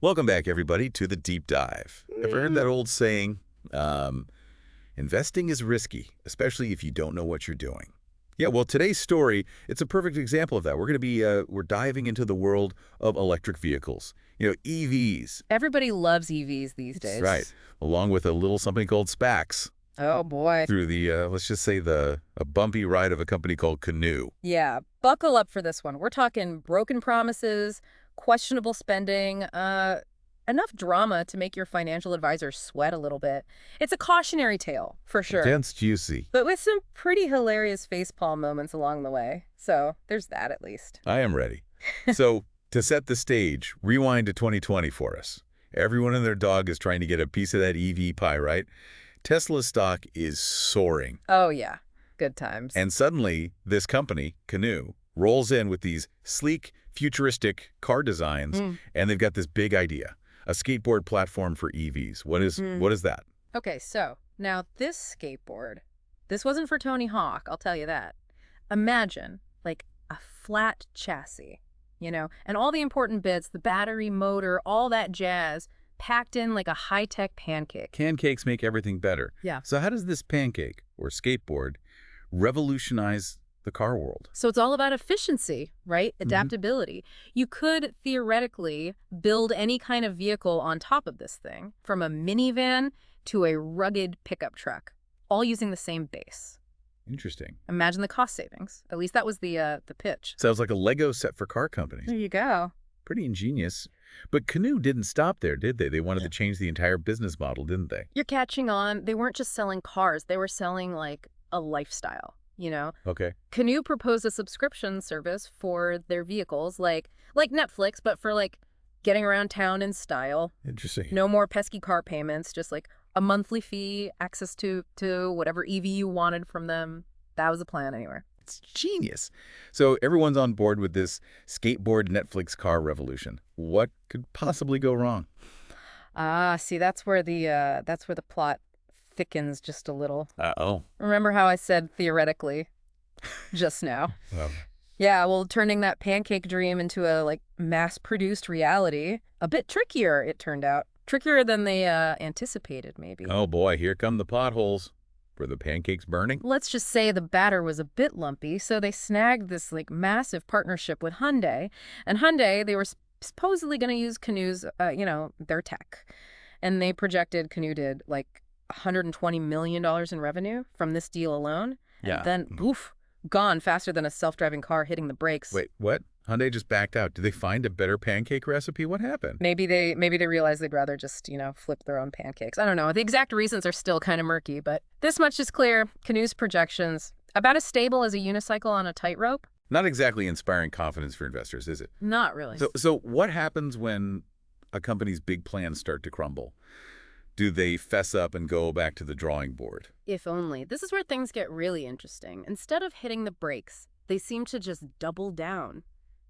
Welcome back, everybody, to the deep dive. Ever heard that old saying, investing is risky, especially if you don't know what you're doing? Yeah, well, today's story, it's a perfect example of that. We're diving into the world of electric vehicles, EVs. Everybody loves EVs these That's days. right, along with a little something called SPACs Oh boy. through let's just say a bumpy ride of a company called Canoo. Yeah, buckle up for this one. We're talking broken promises, questionable spending, enough drama to make your financial advisor sweat a little bit. It's a cautionary tale, for sure. Dense juicy. But with some pretty hilarious facepalm moments along the way. So there's that at least. I am ready. So, to set the stage, rewind to 2020 for us. Everyone and their dog is trying to get a piece of that EV pie, right? Tesla stock is soaring. Oh yeah, good times. And suddenly, this company, Canoo, rolls in with these sleek, futuristic car designs, and they've got this big idea, a skateboard platform for EVs. What is that? Okay, so now this skateboard, this wasn't for Tony Hawk, I'll tell you that. Imagine like a flat chassis, and all the important bits, the battery, motor, all that jazz, packed in like a high-tech pancake. Pancakes make everything better. Yeah. So how does this pancake, or skateboard, revolutionize the car world? So it's all about efficiency, right? Adaptability. You could theoretically build any kind of vehicle on top of this thing, from a minivan to a rugged pickup truck, all using the same base. Interesting. Imagine the cost savings. At least that was the pitch. Sounds like a Lego set for car companies. There you go. Pretty ingenious. But Canoo didn't stop there, did they? They wanted to change the entire business model, didn't they? You're catching on. They weren't just selling cars. They were selling like a lifestyle, Okay. Canoo proposed a subscription service for their vehicles, like Netflix, but for like getting around town in style. Interesting. No more pesky car payments, just like a monthly fee, access to whatever EV you wanted from them. That was the plan anyway. It's genius. So everyone's on board with this skateboard Netflix car revolution. What could possibly go wrong? See, that's where the plot thickens just a little. Uh-oh. Remember how I said theoretically just now? Well, Yeah, well, turning that pancake dream into a like mass-produced reality, a bit trickier, it turned out. Trickier than they anticipated, maybe. oh boy, here come the potholes. Were the pancakes burning? Let's just say the batter was a bit lumpy, so they snagged this like massive partnership with Hyundai. And Hyundai, they were supposedly going to use Canoo's, their tech. And they projected Canoo did like $120 million in revenue from this deal alone. Yeah. And then, poof, gone faster than a self-driving car hitting the brakes. Wait, what? Hyundai just backed out. Did they find a better pancake recipe? What happened? Maybe they realized they'd rather just, flip their own pancakes. I don't know. The exact reasons are still kind of murky, but this much is clear. Canoo's projections, about as stable as a unicycle on a tightrope. Not exactly inspiring confidence for investors, is it? Not really. So what happens when a company's big plans start to crumble? Do they fess up and go back to the drawing board? If only. This is where things get really interesting. Instead of hitting the brakes, they seem to just double down,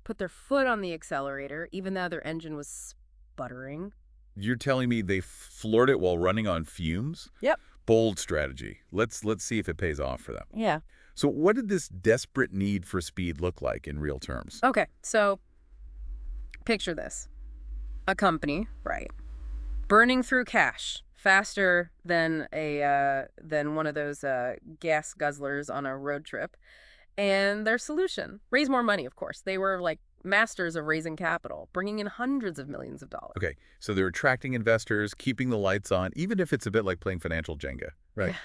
put their foot on the accelerator, even though their engine was sputtering. You're telling me they floored it while running on fumes? Yep. Bold strategy. Let's see if it pays off for them. Yeah. So what did this desperate need for speed look like in real terms? Okay, so picture this. A company, right, burning through cash faster than one of those gas guzzlers on a road trip. And their solution, raise more money, of course. They were like masters of raising capital, bringing in hundreds of millions of dollars. Okay, so they're attracting investors, keeping the lights on, even if it's a bit like playing financial Jenga, right? Yeah.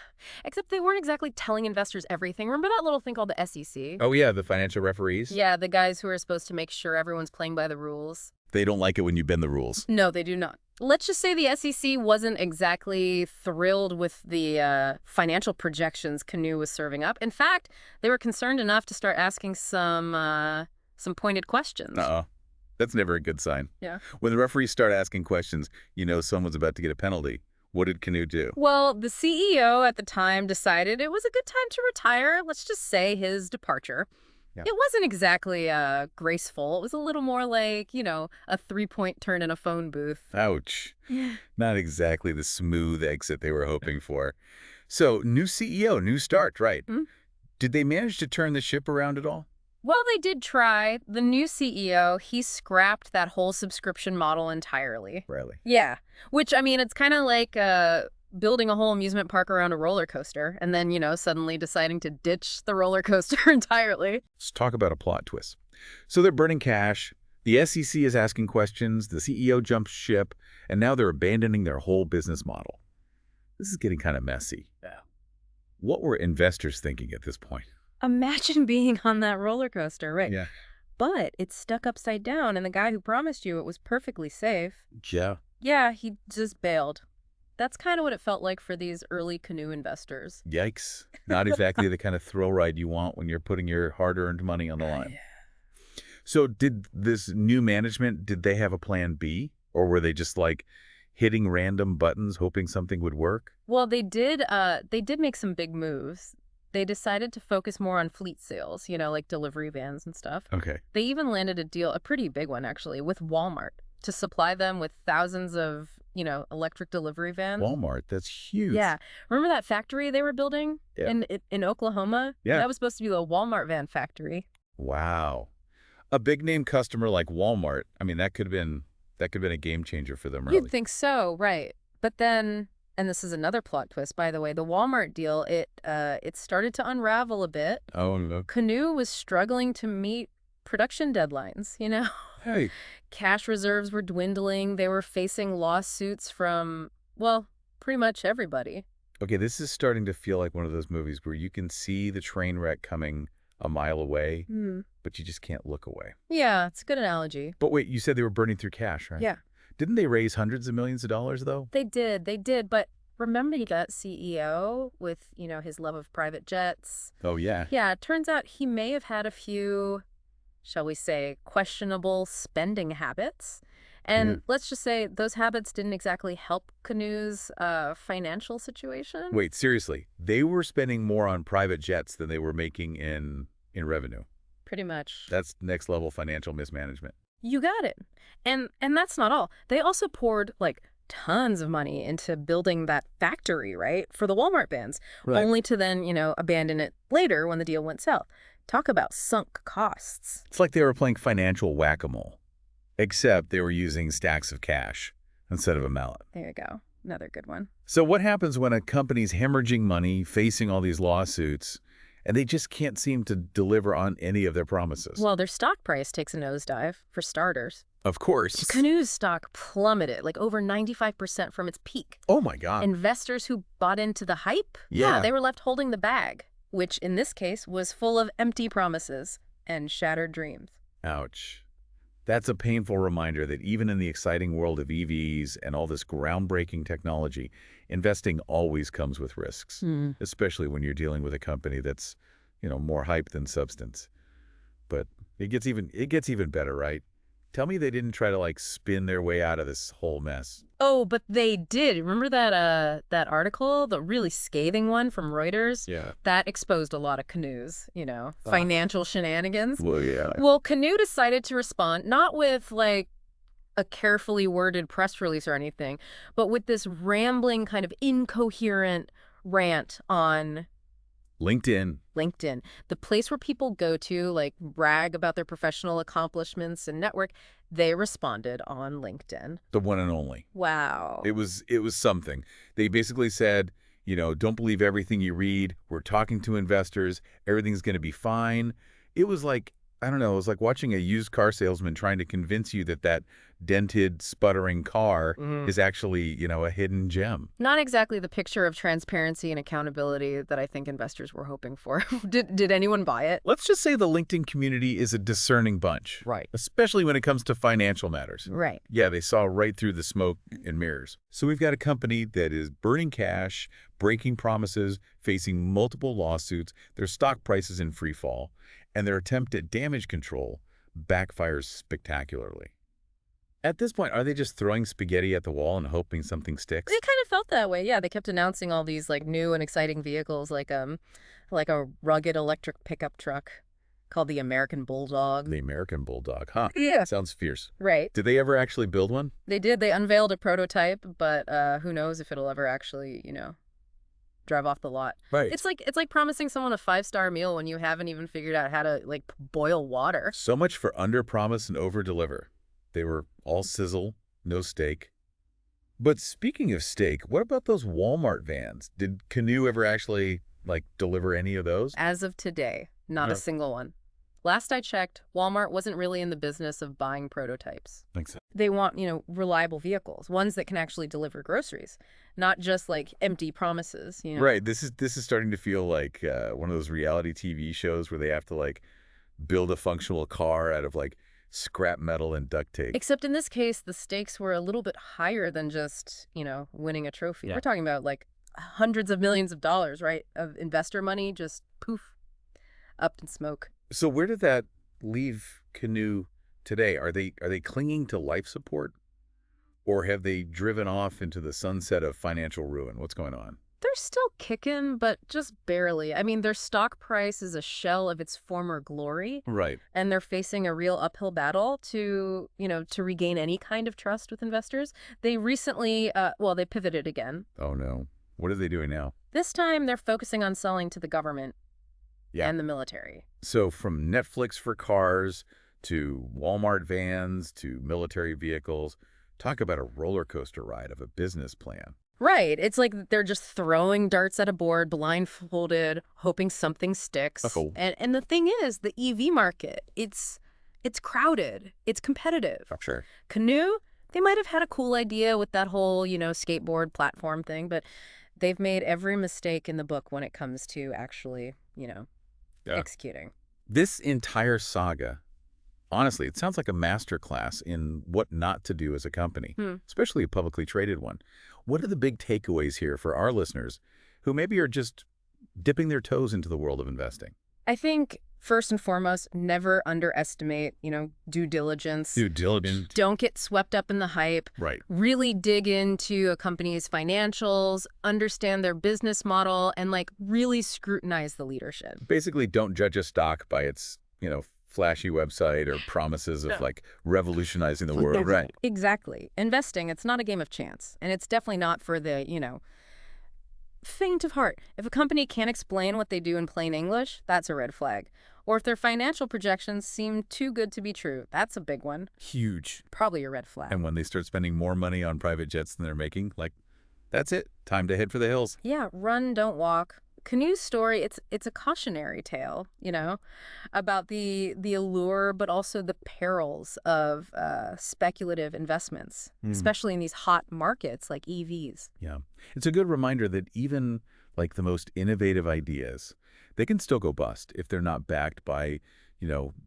Except they weren't exactly telling investors everything. Remember that little thing called the SEC? Oh yeah, the financial referees? Yeah, the guys who are supposed to make sure everyone's playing by the rules. They don't like it when you bend the rules. No, they do not. Let's just say the SEC wasn't exactly thrilled with the financial projections Canoo was serving up. In fact, they were concerned enough to start asking some pointed questions. Uh-oh. That's never a good sign. Yeah. When the referees start asking questions, you know someone's about to get a penalty. What did Canoo do? Well, the CEO at the time decided it was a good time to retire. Let's just say his departure. Yeah. It wasn't exactly graceful. It was a little more like, a 3-point turn in a phone booth. Ouch. Not exactly the smooth exit they were hoping for. So, new CEO, new start, right? Hmm? Did they manage to turn the ship around at all? Well, they did try. The new CEO, he scrapped that whole subscription model entirely. Really? Yeah. Which, I mean, it's kind of like building a whole amusement park around a roller coaster and then, suddenly deciding to ditch the roller coaster entirely. Let's talk about a plot twist. So they're burning cash, the SEC is asking questions, the CEO jumps ship, and now they're abandoning their whole business model. This is getting kind of messy. Yeah. What were investors thinking at this point? Imagine being on that roller coaster, right? Yeah. But it's stuck upside down, and the guy who promised you it was perfectly safe. Yeah. Yeah, he just bailed. That's kind of what it felt like for these early Canoo investors. Yikes. Not exactly the kind of thrill ride you want when you're putting your hard-earned money on the line. So did this new management, did they have a plan B? Or were they just like hitting random buttons, hoping something would work? Well, they did make some big moves. They decided to focus more on fleet sales, like delivery vans and stuff. Okay. They even landed a deal, a pretty big one actually, with Walmart to supply them with thousands of, electric delivery vans. Walmart, that's huge. Yeah. Remember that factory they were building in Oklahoma? Yeah. That was supposed to be the Walmart van factory. Wow. A big name customer like Walmart, I mean, that could have been a game changer for them, really. You'd think so, right. But then, and this is another plot twist, by the way, the Walmart deal, it started to unravel a bit. Oh, no. Canoo was struggling to meet production deadlines, Hey. Cash reserves were dwindling. They were facing lawsuits from, well, pretty much everybody. Okay, this is starting to feel like one of those movies where you can see the train wreck coming a mile away, but you just can't look away. Yeah, it's a good analogy. But wait, you said they were burning through cash, right? Yeah. Didn't they raise hundreds of millions of dollars, though? They did. But remember that CEO with, his love of private jets? Oh, yeah. Yeah, it turns out he may have had a few, shall we say, questionable spending habits. And let's just say those habits didn't exactly help Canoo's financial situation. Wait, seriously, they were spending more on private jets than they were making in revenue. Pretty much. That's next level financial mismanagement. You got it. And that's not all. They also poured tons of money into building that factory, right, for the Walmart vans, only to then, abandon it later when the deal went south. Talk about sunk costs. It's like they were playing financial whack-a-mole, except they were using stacks of cash instead of a mallet. There you go. Another good one. So what happens when a company's hemorrhaging money, facing all these lawsuits, and they just can't seem to deliver on any of their promises? Well, their stock price takes a nosedive, for starters. Of course. Canoo's stock plummeted, over 95% from its peak. Oh, my God. Investors who bought into the hype? Yeah. They were left holding the bag, which in this case was full of empty promises and shattered dreams. Ouch. That's a painful reminder that even in the exciting world of EVs and all this groundbreaking technology, investing always comes with risks, especially when you're dealing with a company that's, more hype than substance. But it gets even better, right? Tell me they didn't try to spin their way out of this whole mess. Oh, but they did. Remember that article, the really scathing one from Reuters? Yeah. That exposed a lot of Canoo's, financial shenanigans. Well, yeah. Well, Canoo decided to respond not with a carefully worded press release or anything, but with this rambling kind of incoherent rant on LinkedIn, the place where people go to brag about their professional accomplishments and network. They responded on LinkedIn. the one and only. Wow. It was something. They basically said, don't believe everything you read. We're talking to investors. Everything's going to be fine. It was I don't know, it was like watching a used car salesman trying to convince you that dented, sputtering car is actually, a hidden gem. Not exactly the picture of transparency and accountability that I think investors were hoping for. Did anyone buy it? Let's just say the LinkedIn community is a discerning bunch. Right. Especially when it comes to financial matters. Right. Yeah, they saw right through the smoke and mirrors. So we've got a company that is burning cash, breaking promises, facing multiple lawsuits, their stock price is in free fall, and their attempt at damage control backfires spectacularly. At this point, are they just throwing spaghetti at the wall and hoping something sticks? It kind of felt that way. Yeah, they kept announcing all these new and exciting vehicles, like a rugged electric pickup truck called the American Bulldog. The American Bulldog, huh? Yeah. Sounds fierce. Right. Did they ever actually build one? They did. They unveiled a prototype, but who knows if it'll ever actually, drive off the lot. Right. It's like promising someone a 5-star meal when you haven't even figured out how to like boil water. So much for under-promise and over-deliver. They were all sizzle, no steak. But speaking of steak, what about those Walmart vans? Did Canoo ever actually, like, deliver any of those? As of today, not a single one. Last I checked, Walmart wasn't really in the business of buying prototypes. Thanks. They want, reliable vehicles, ones that can actually deliver groceries, not just like empty promises, Right. This is starting to feel like one of those reality TV shows where they have to, like, build a functional car out of, like, scrap metal and duct tape. Except in this case, the stakes were a little bit higher than just, winning a trophy. Yeah. We're talking about like hundreds of millions of dollars, right? Of investor money, just poof, up in smoke. So where did that leave Canoo today? Are they clinging to life support? Or have they driven off into the sunset of financial ruin? What's going on? They're still kicking, but just barely. I mean, their stock price is a shell of its former glory. Right. And they're facing a real uphill battle to regain any kind of trust with investors. They recently, they pivoted again. Oh, no. What are they doing now? This time, they're focusing on selling to the government Yeah. and the military. So from Netflix for cars to Walmart vans to military vehicles, talk about a roller coaster ride of a business plan. Right. It's like they're just throwing darts at a board, blindfolded, hoping something sticks. Uh-oh. And the thing is, the EV market, it's crowded. It's competitive. Oh, sure. Canoo, they might have had a cool idea with that whole, skateboard platform thing, but they've made every mistake in the book when it comes to actually, executing. This entire saga, honestly, it sounds like a masterclass in what not to do as a company, especially a publicly traded one. What are the big takeaways here for our listeners who maybe are just dipping their toes into the world of investing? I think, first and foremost, never underestimate, due diligence. Due diligence. Don't get swept up in the hype. Right. Really dig into a company's financials, understand their business model, and really scrutinize the leadership. Basically, don't judge a stock by its, flashy website or promises of revolutionizing the world. Right. Exactly. Investing, it's not a game of chance. And it's definitely not for the, faint of heart. If a company can't explain what they do in plain English, that's a red flag. Or if their financial projections seem too good to be true, that's a big one. Huge. Probably a red flag. And when they start spending more money on private jets than they're making, that's it. Time to head for the hills. Yeah, run, don't walk. Canoo's story, it's a cautionary tale, about the allure, but also the perils of speculative investments, especially in these hot markets like EVs. Yeah. It's a good reminder that even the most innovative ideas, they can still go bust if they're not backed by,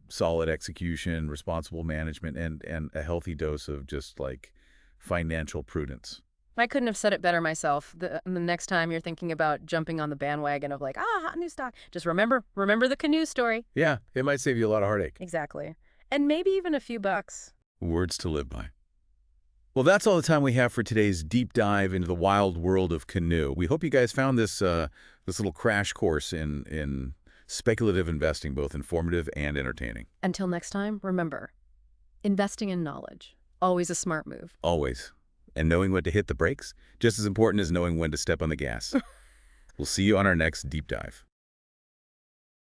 solid execution, responsible management, and a healthy dose of just financial prudence. I couldn't have said it better myself. The next time you're thinking about jumping on the bandwagon of hot new stock, just remember the Canoo story. Yeah, it might save you a lot of heartache. Exactly. And maybe even a few bucks. Words to live by. Well, that's all the time we have for today's deep dive into the wild world of Canoo. We hope you guys found this little crash course in speculative investing both informative and entertaining. Until next time, remember, investing in knowledge, always a smart move. Always. And knowing when to hit the brakes, just as important as knowing when to step on the gas. We'll see you on our next deep dive.